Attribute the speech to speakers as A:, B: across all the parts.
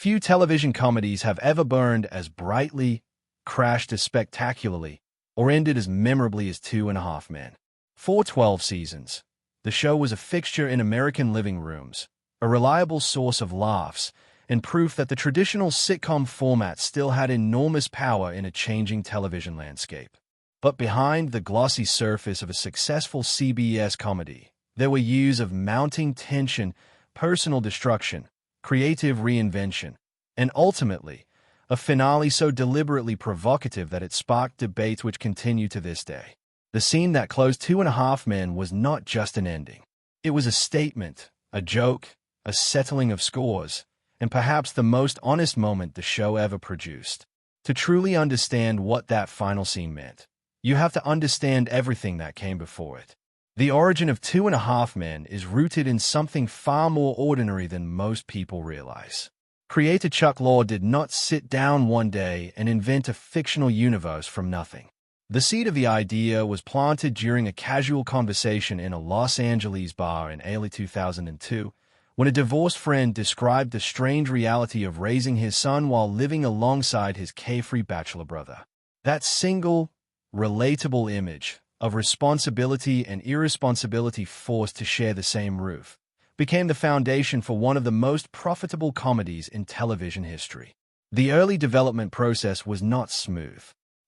A: Few television comedies have ever burned as brightly, crashed as spectacularly, or ended as memorably as Two and a Half Men. For 12 seasons, the show was a fixture in American living rooms, a reliable source of laughs, and proof that the traditional sitcom format still had enormous power in a changing television landscape. But behind the glossy surface of a successful CBS comedy, there were years of mounting tension, personal destruction, creative reinvention, and ultimately, a finale so deliberately provocative that it sparked debates which continue to this day. The scene that closed Two and a Half Men was not just an ending. It was a statement, a joke, a settling of scores, and perhaps the most honest moment the show ever produced. To truly understand what that final scene meant, you have to understand everything that came before it. The origin of Two and a Half Men is rooted in something far more ordinary than most people realize. Creator Chuck Lorre did not sit down one day and invent a fictional universe from nothing. The seed of the idea was planted during a casual conversation in a Los Angeles bar in early 2002, when a divorced friend described the strange reality of raising his son while living alongside his carefree bachelor brother. That single, relatable image of responsibility and irresponsibility forced to share the same roof became the foundation for one of the most profitable comedies in television history. The early development process was not smooth.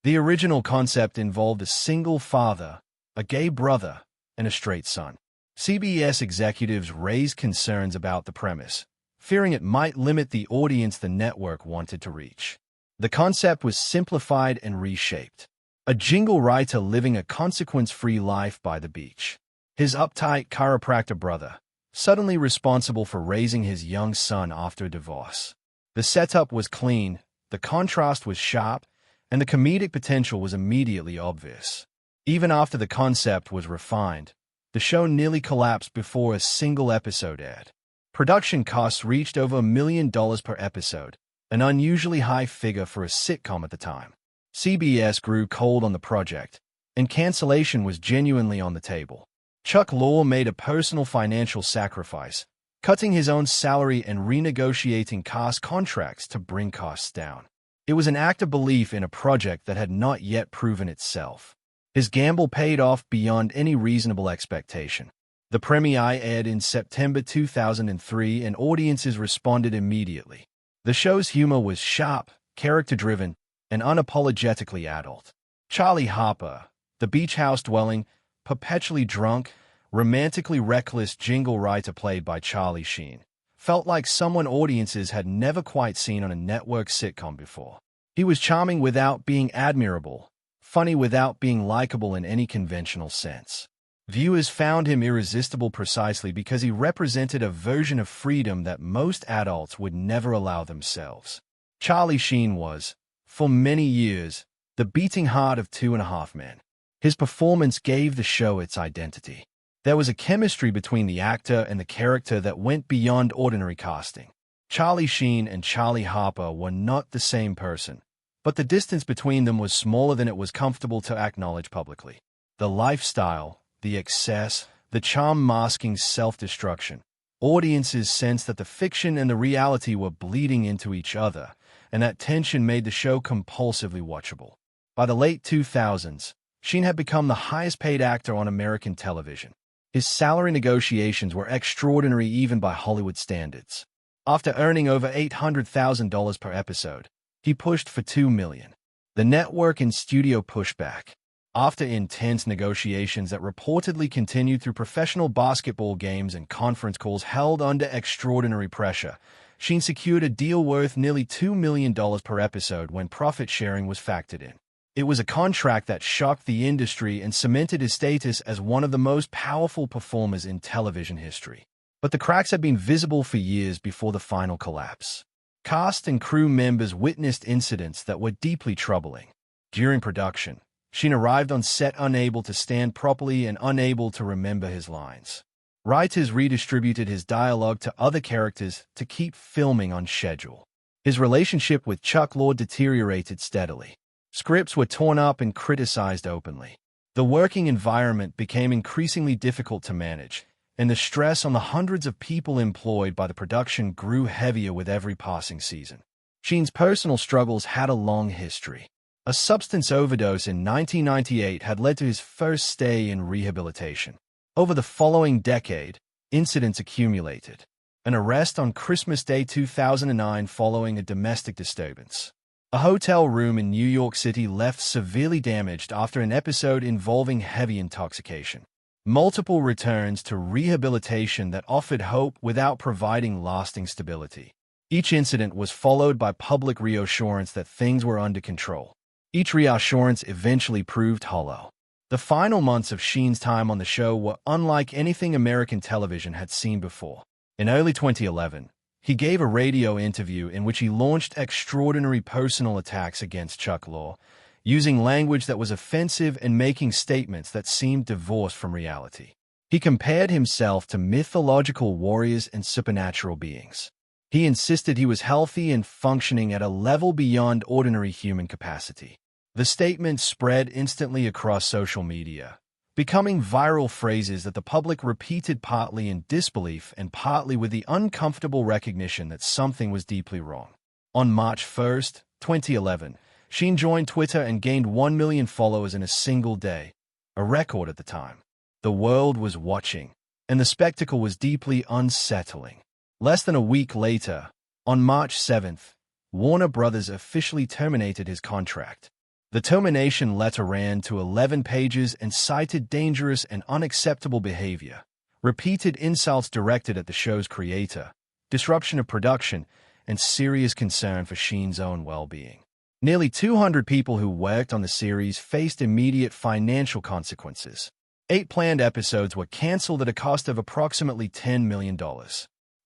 A: The original concept involved a single father, a gay brother, and a straight son. CBS executives raised concerns about the premise, fearing it might limit the audience the network wanted to reach. The concept was simplified and reshaped. A jingle writer living a consequence-free life by the beach. His uptight chiropractor brother, suddenly responsible for raising his young son after a divorce. The setup was clean, the contrast was sharp, and the comedic potential was immediately obvious. Even after the concept was refined, the show nearly collapsed before a single episode aired. Production costs reached over $1 million per episode, an unusually high figure for a sitcom at the time. CBS grew cold on the project, and cancellation was genuinely on the table. Chuck Lorre made a personal financial sacrifice, cutting his own salary and renegotiating cast contracts to bring costs down. It was an act of belief in a project that had not yet proven itself. His gamble paid off beyond any reasonable expectation. The premiere aired in September 2003, and audiences responded immediately. The show's humor was sharp, character-driven, and unapologetically adult. Charlie Harper, the beach house-dwelling, perpetually drunk, romantically reckless jingle writer played by Charlie Sheen, felt like someone audiences had never quite seen on a network sitcom before. He was charming without being admirable, funny without being likable in any conventional sense. Viewers found him irresistible precisely because he represented a version of freedom that most adults would never allow themselves. Charlie Sheen was, for many years, the beating heart of Two and a Half Men. His performance gave the show its identity. There was a chemistry between the actor and the character that went beyond ordinary casting. Charlie Sheen and Charlie Harper were not the same person, but the distance between them was smaller than it was comfortable to acknowledge publicly. The lifestyle, the excess, the charm masking self-destruction. Audiences sensed that the fiction and the reality were bleeding into each other, and that tension made the show compulsively watchable. By the late 2000s, Sheen had become the highest-paid actor on American television. His salary negotiations were extraordinary even by Hollywood standards. After earning over $800,000 per episode, he pushed for $2 million. The network and studio pushed back. After intense negotiations that reportedly continued through professional basketball games and conference calls held under extraordinary pressure, Sheen secured a deal worth nearly $2 million per episode when profit sharing was factored in. It was a contract that shocked the industry and cemented his status as one of the most powerful performers in television history. But the cracks had been visible for years before the final collapse. Cast and crew members witnessed incidents that were deeply troubling. During production, Sheen arrived on set unable to stand properly and unable to remember his lines. Writers redistributed his dialogue to other characters to keep filming on schedule. His relationship with Chuck Lorre deteriorated steadily. Scripts were torn up and criticized openly. The working environment became increasingly difficult to manage, and the stress on the hundreds of people employed by the production grew heavier with every passing season. Sheen's personal struggles had a long history. A substance overdose in 1998 had led to his first stay in rehabilitation. Over the following decade, incidents accumulated. An arrest on Christmas Day 2009 following a domestic disturbance. A hotel room in New York City left severely damaged after an episode involving heavy intoxication. Multiple returns to rehabilitation that offered hope without providing lasting stability. Each incident was followed by public reassurance that things were under control. Each reassurance eventually proved hollow. The final months of Sheen's time on the show were unlike anything American television had seen before. In early 2011, he gave a radio interview in which he launched extraordinary personal attacks against Chuck Lorre, using language that was offensive and making statements that seemed divorced from reality. He compared himself to mythological warriors and supernatural beings. He insisted he was healthy and functioning at a level beyond ordinary human capacity. The statement spread instantly across social media, becoming viral phrases that the public repeated partly in disbelief and partly with the uncomfortable recognition that something was deeply wrong. On March 1, 2011, Sheen joined Twitter and gained 1 million followers in a single day, a record at the time. The world was watching, and the spectacle was deeply unsettling. Less than a week later, on March 7th, Warner Brothers officially terminated his contract. The termination letter ran to 11 pages and cited dangerous and unacceptable behavior, repeated insults directed at the show's creator, disruption of production, and serious concern for Sheen's own well-being. Nearly 200 people who worked on the series faced immediate financial consequences. 8 planned episodes were canceled at a cost of approximately $10 million.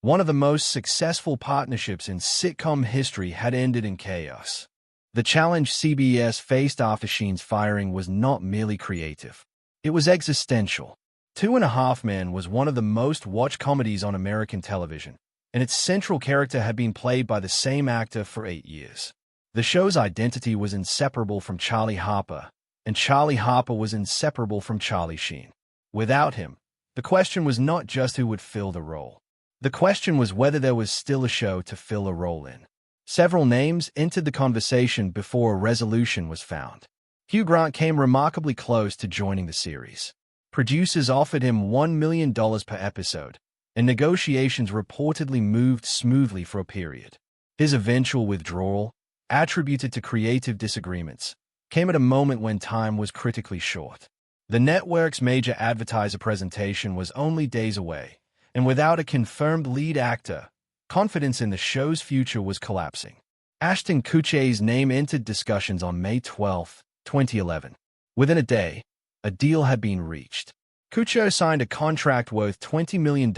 A: One of the most successful partnerships in sitcom history had ended in chaos. The challenge CBS faced after Sheen's firing was not merely creative. It was existential. 2.5 Men was one of the most watched comedies on American television, and its central character had been played by the same actor for 8 years. The show's identity was inseparable from Charlie Harper, and Charlie Harper was inseparable from Charlie Sheen. Without him, the question was not just who would fill the role. The question was whether there was still a show to fill a role in. Several names entered the conversation before a resolution was found. Hugh Grant came remarkably close to joining the series. Producers offered him $1 million per episode, and negotiations reportedly moved smoothly for a period. His eventual withdrawal, attributed to creative disagreements, came at a moment when time was critically short. The network's major advertiser presentation was only days away, and without a confirmed lead actor, confidence in the show's future was collapsing. Ashton Kutcher's name entered discussions on May 12, 2011. Within a day, a deal had been reached. Kutcher signed a contract worth $20 million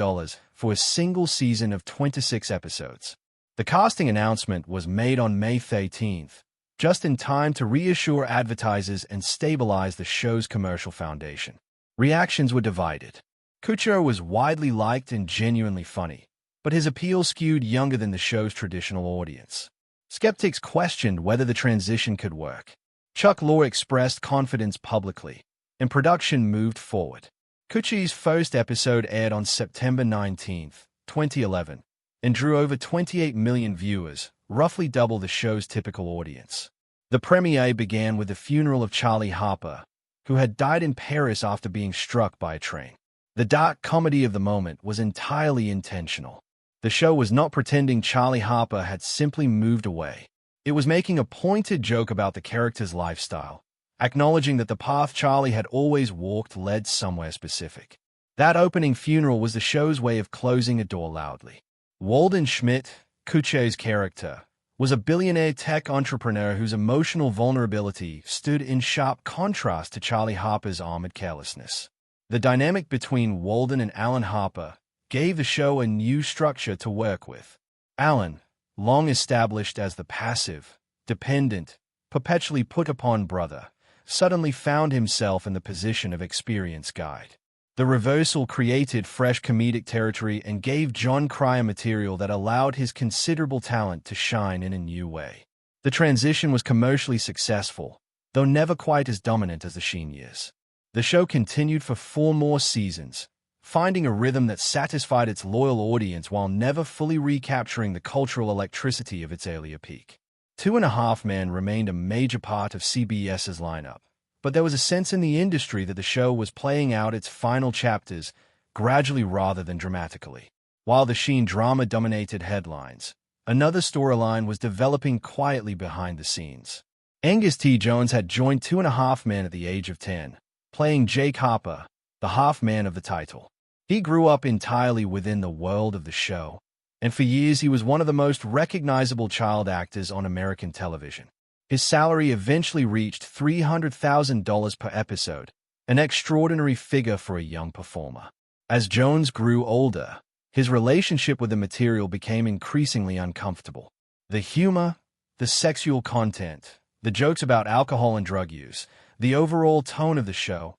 A: for a single season of 26 episodes. The casting announcement was made on May 13th, just in time to reassure advertisers and stabilize the show's commercial foundation. Reactions were divided. Kutcher was widely liked and genuinely funny, but his appeal skewed younger than the show's traditional audience. Skeptics questioned whether the transition could work. Chuck Lorre expressed confidence publicly, and production moved forward. Kutcher's first episode aired on September 19, 2011, and drew over 28 million viewers, roughly double the show's typical audience. The premiere began with the funeral of Charlie Harper, who had died in Paris after being struck by a train. The dark comedy of the moment was entirely intentional. The show was not pretending Charlie Harper had simply moved away. It was making a pointed joke about the character's lifestyle, acknowledging that the path Charlie had always walked led somewhere specific. That opening funeral was the show's way of closing a door loudly. Walden Schmidt, Kutcher's character, was a billionaire tech entrepreneur whose emotional vulnerability stood in sharp contrast to Charlie Harper's armored carelessness. The dynamic between Walden and Alan Harper gave the show a new structure to work with. Alan, long established as the passive, dependent, perpetually put-upon brother, suddenly found himself in the position of experienced guide. The reversal created fresh comedic territory and gave John Cryer material that allowed his considerable talent to shine in a new way. The transition was commercially successful, though never quite as dominant as the Sheen years. The show continued for 4 more seasons, finding a rhythm that satisfied its loyal audience while never fully recapturing the cultural electricity of its earlier peak. 2.5 Men remained a major part of CBS's lineup, but there was a sense in the industry that the show was playing out its final chapters gradually rather than dramatically. While the Sheen drama dominated headlines, another storyline was developing quietly behind the scenes. Angus T. Jones had joined 2.5 Men at the age of 10, playing Jake Harper, the half-man of the title. He grew up entirely within the world of the show, and for years he was one of the most recognizable child actors on American television. His salary eventually reached $300,000 per episode, an extraordinary figure for a young performer. As Jones grew older, his relationship with the material became increasingly uncomfortable. The humor, the sexual content, the jokes about alcohol and drug use, the overall tone of the show,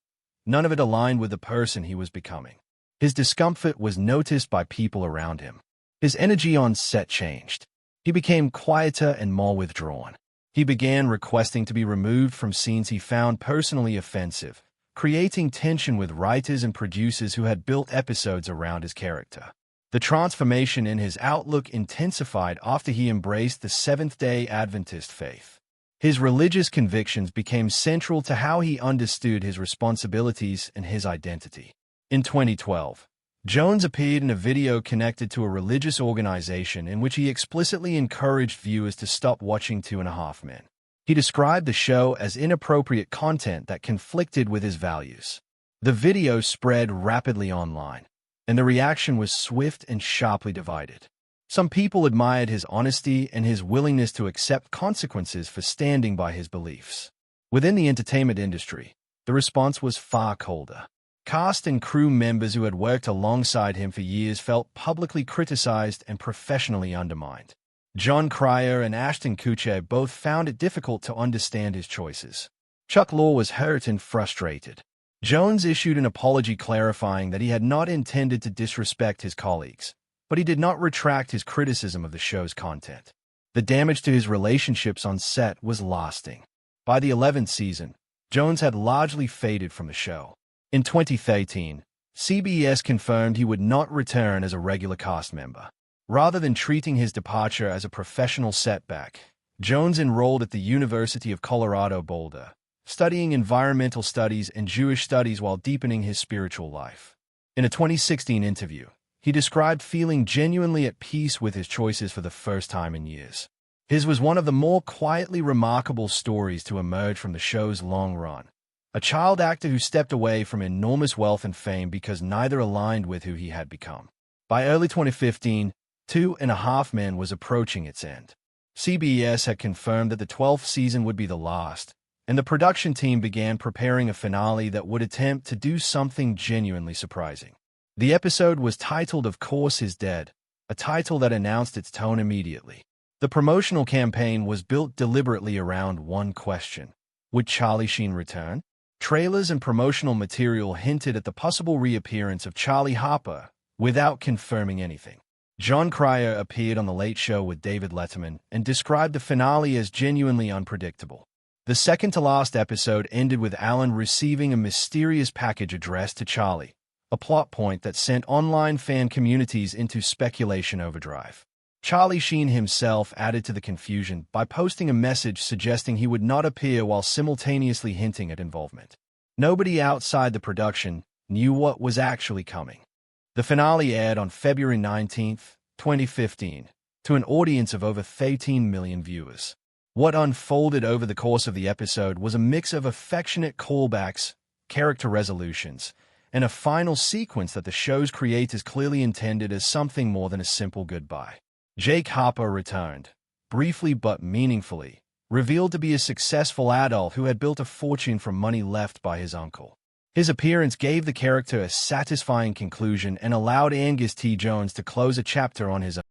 A: none of it aligned with the person he was becoming. His discomfort was noticed by people around him. His energy on set changed. He became quieter and more withdrawn. He began requesting to be removed from scenes he found personally offensive, creating tension with writers and producers who had built episodes around his character. The transformation in his outlook intensified after he embraced the Seventh-day Adventist faith. His religious convictions became central to how he understood his responsibilities and his identity. In 2012, Jones appeared in a video connected to a religious organization in which he explicitly encouraged viewers to stop watching 2.5 Men. He described the show as inappropriate content that conflicted with his values. The video spread rapidly online, and the reaction was swift and sharply divided. Some people admired his honesty and his willingness to accept consequences for standing by his beliefs. Within the entertainment industry, the response was far colder. Cast and crew members who had worked alongside him for years felt publicly criticized and professionally undermined. Jon Cryer and Ashton Kutcher both found it difficult to understand his choices. Chuck Lorre was hurt and frustrated. Jones issued an apology clarifying that he had not intended to disrespect his colleagues, but he did not retract his criticism of the show's content. The damage to his relationships on set was lasting. By the 11th season, Jones had largely faded from the show. In 2013, CBS confirmed he would not return as a regular cast member. Rather than treating his departure as a professional setback, Jones enrolled at the University of Colorado Boulder, studying environmental studies and Jewish studies while deepening his spiritual life. In a 2016 interview, he described feeling genuinely at peace with his choices for the first time in years. His was one of the more quietly remarkable stories to emerge from the show's long run. A child actor who stepped away from enormous wealth and fame because neither aligned with who he had become. By early 2015, 2.5 Men was approaching its end. CBS had confirmed that the 12th season would be the last, and the production team began preparing a finale that would attempt to do something genuinely surprising. The episode was titled Of Course Is Dead, a title that announced its tone immediately. The promotional campaign was built deliberately around one question: would Charlie Sheen return? Trailers and promotional material hinted at the possible reappearance of Charlie Harper without confirming anything. Jon Cryer appeared on The Late Show with David Letterman and described the finale as genuinely unpredictable. The second-to-last episode ended with Alan receiving a mysterious package addressed to Charlie, a plot point that sent online fan communities into speculation overdrive. Charlie Sheen himself added to the confusion by posting a message suggesting he would not appear while simultaneously hinting at involvement. Nobody outside the production knew what was actually coming. The finale aired on February 19, 2015, to an audience of over 13 million viewers. What unfolded over the course of the episode was a mix of affectionate callbacks, character resolutions, and a final sequence that the show's creators clearly intended as something more than a simple goodbye. Jake Harper returned, briefly but meaningfully, revealed to be a successful adult who had built a fortune from money left by his uncle. His appearance gave the character a satisfying conclusion and allowed Angus T. Jones to close a chapter on his own.